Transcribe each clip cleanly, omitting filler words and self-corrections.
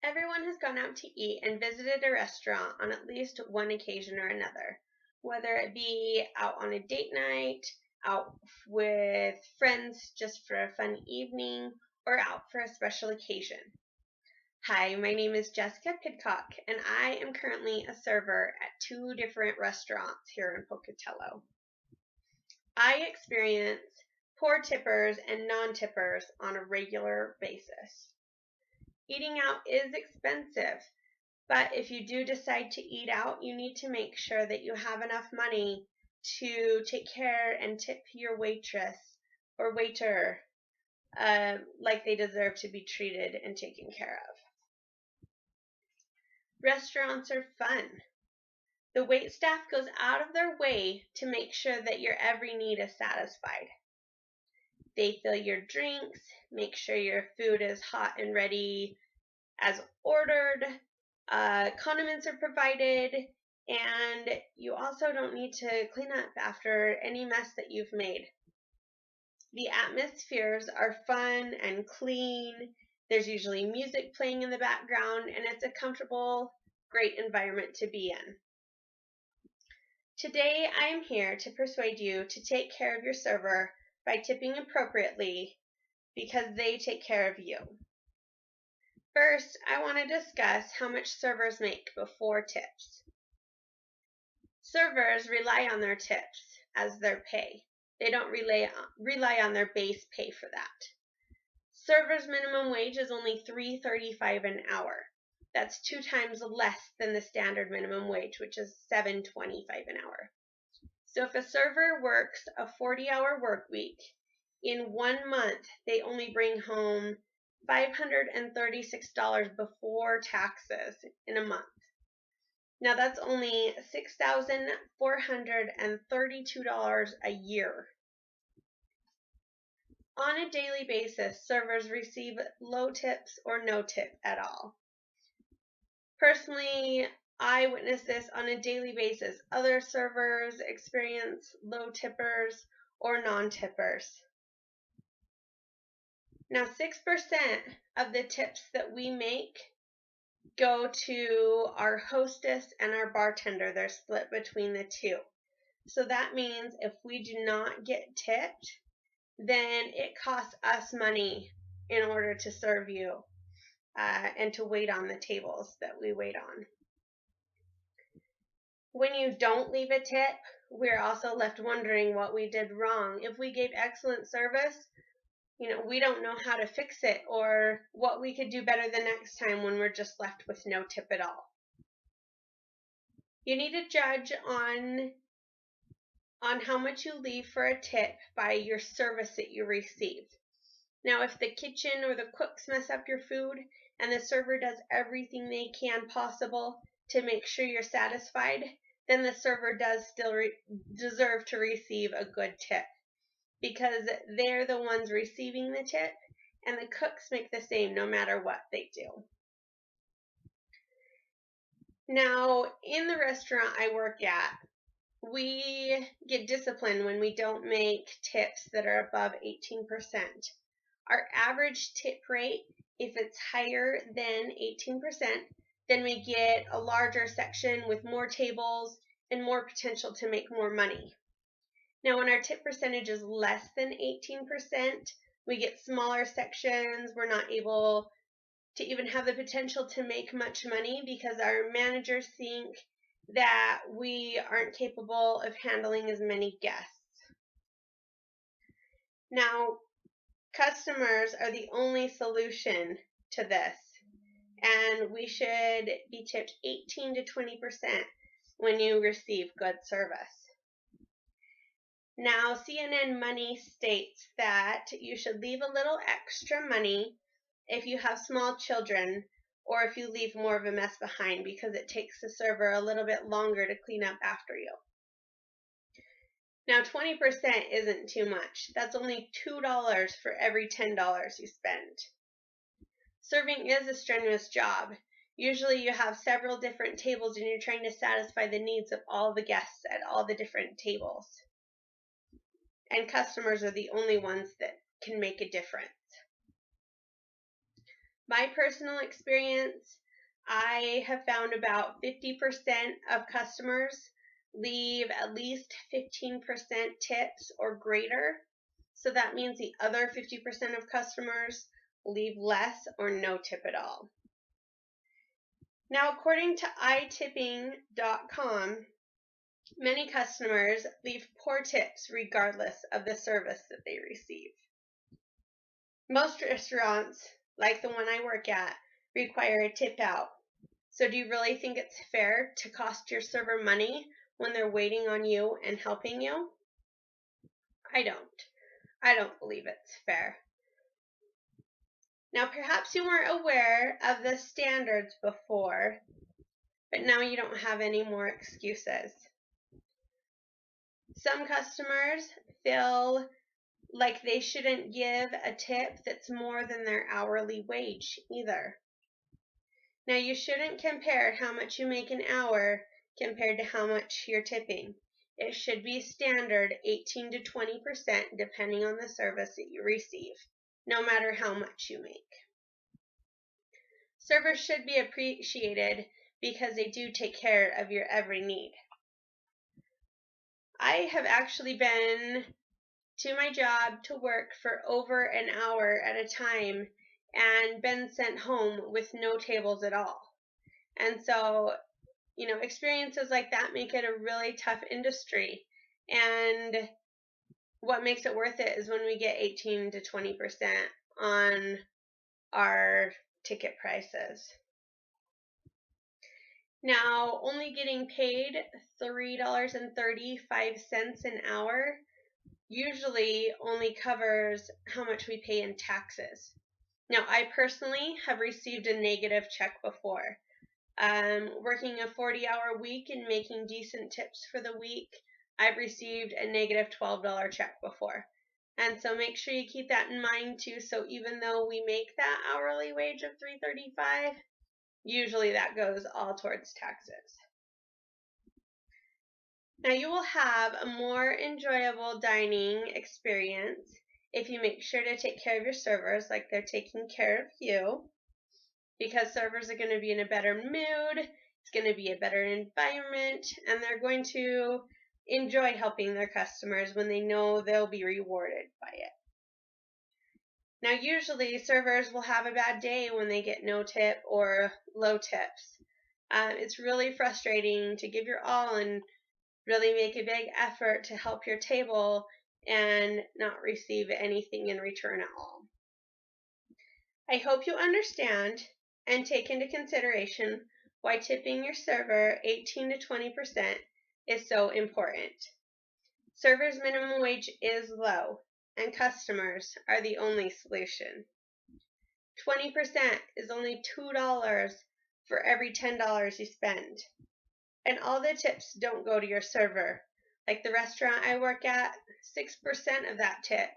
Everyone has gone out to eat and visited a restaurant on at least one occasion or another, whether it be out on a date night, out with friends just for a fun evening, or out for a special occasion. Hi, my name is Jessica Pidcock, and I am currently a server at two different restaurants here in Pocatello. I experience poor tippers and non-tippers on a regular basis. Eating out is expensive, but if you do decide to eat out, you need to make sure that you have enough money to take care and tip your waitress or waiter like they deserve to be treated and taken care of. Restaurants are fun. The wait staff goes out of their way to make sure that your every need is satisfied. They fill your drinks, make sure your food is hot and ready as ordered, condiments are provided, and you also don't need to clean up after any mess that you've made. The atmospheres are fun and clean. There's usually music playing in the background, and it's a comfortable, great environment to be in. Today, I am here to persuade you to take care of your server by tipping appropriately because they take care of you. First, I want to discuss how much servers make before tips. Servers rely on their tips as their pay. They don't rely on their base pay for that. Servers' minimum wage is only $3.35 an hour. That's 2 times less than the standard minimum wage, which is $7.25 an hour. So if a server works a 40-hour work week, in 1 month they only bring home $536 before taxes in a month. Now that's only $6,432 a year. On a daily basis, servers receive low tips or no tip at all. Personally, I witness this on a daily basis. Other servers experience low tippers or non-tippers. Now, 6% of the tips that we make go to our hostess and our bartender. They're split between the two. So that means if we do not get tipped, then it costs us money in order to serve you and to wait on the tables that we wait on. When you don't leave a tip, we're also left wondering what we did wrong. If we gave excellent service, we don't know how to fix it or what we could do better the next time when we're just left with no tip at all. You need to judge on how much you leave for a tip by your service that you receive. Now, if the kitchen or the cooks mess up your food and the server does everything they can possible to make sure you're satisfied, then the server does still deserve to receive a good tip, because they're the ones receiving the tip, and the cooks make the same no matter what they do. Now, in the restaurant I work at, we get disciplined when we don't make tips that are above 18%. Our average tip rate, if it's higher than 18%, then we get a larger section with more tables and more potential to make more money. Now, when our tip percentage is less than 18%, we get smaller sections. We're not able to even have the potential to make much money because our managers think that we aren't capable of handling as many guests. Now, customers are the only solution to this, and we should be tipped 18 to 20% when you receive good service. Now, CNN Money states that you should leave a little extra money if you have small children or if you leave more of a mess behind, because it takes the server a little bit longer to clean up after you. Now, 20% isn't too much. That's only $2 for every $10 you spend. Serving is a strenuous job. Usually you have several different tables and you're trying to satisfy the needs of all the guests at all the different tables. And customers are the only ones that can make a difference. My personal experience, I have found about 50% of customers leave at least 15% tips or greater. So that means the other 50% of customers leave less or no tip at all. Now, according to itipping.com, many customers leave poor tips regardless of the service that they receive. Most restaurants, like the one I work at, require a tip out. So do you really think it's fair to cost your server money when they're waiting on you and helping you? I don't. I don't believe it's fair. Now, perhaps you weren't aware of the standards before, but now you don't have any more excuses. Some customers feel like they shouldn't give a tip that's more than their hourly wage either. Now, you shouldn't compare how much you make an hour compared to how much you're tipping. It should be standard 18 to 20% depending on the service that you receive, no matter how much you make. Servers should be appreciated because they do take care of your every need. I have actually been to my job to work for over an hour at a time and been sent home with no tables at all. And so, experiences like that make it a really tough industry. And what makes it worth it is when we get 18 to 20% on our ticket prices. Now, only getting paid $3.35 an hour usually only covers how much we pay in taxes. Now, I personally have received a negative check before. Working a 40-hour week and making decent tips for the week, I've received a negative $12 check before. And so make sure you keep that in mind too. So even though we make that hourly wage of $3.35, usually that goes all towards taxes. Now, you will have a more enjoyable dining experience if you make sure to take care of your servers like they're taking care of you, because servers are going to be in a better mood, it's going to be a better environment, and they're going to enjoy helping their customers when they know they'll be rewarded by it. Now, usually servers will have a bad day when they get no tip or low tips. It's really frustrating to give your all and really make a big effort to help your table and not receive anything in return at all. I hope you understand and take into consideration why tipping your server 18 to 20% is so important. Servers' minimum wage is low, and customers are the only solution. 20% is only $2 for every $10 you spend. And all the tips don't go to your server. Like the restaurant I work at, 6% of that tip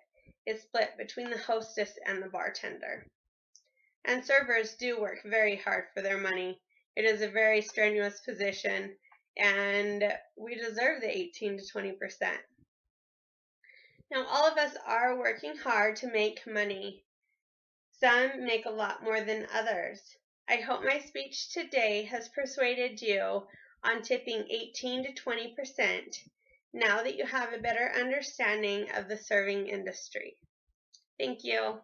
is split between the hostess and the bartender. And servers do work very hard for their money. It is a very strenuous position, and we deserve the 18 to 20%. Now, all of us are working hard to make money. Some make a lot more than others. I hope my speech today has persuaded you on tipping 18 to 20% now that you have a better understanding of the serving industry. Thank you.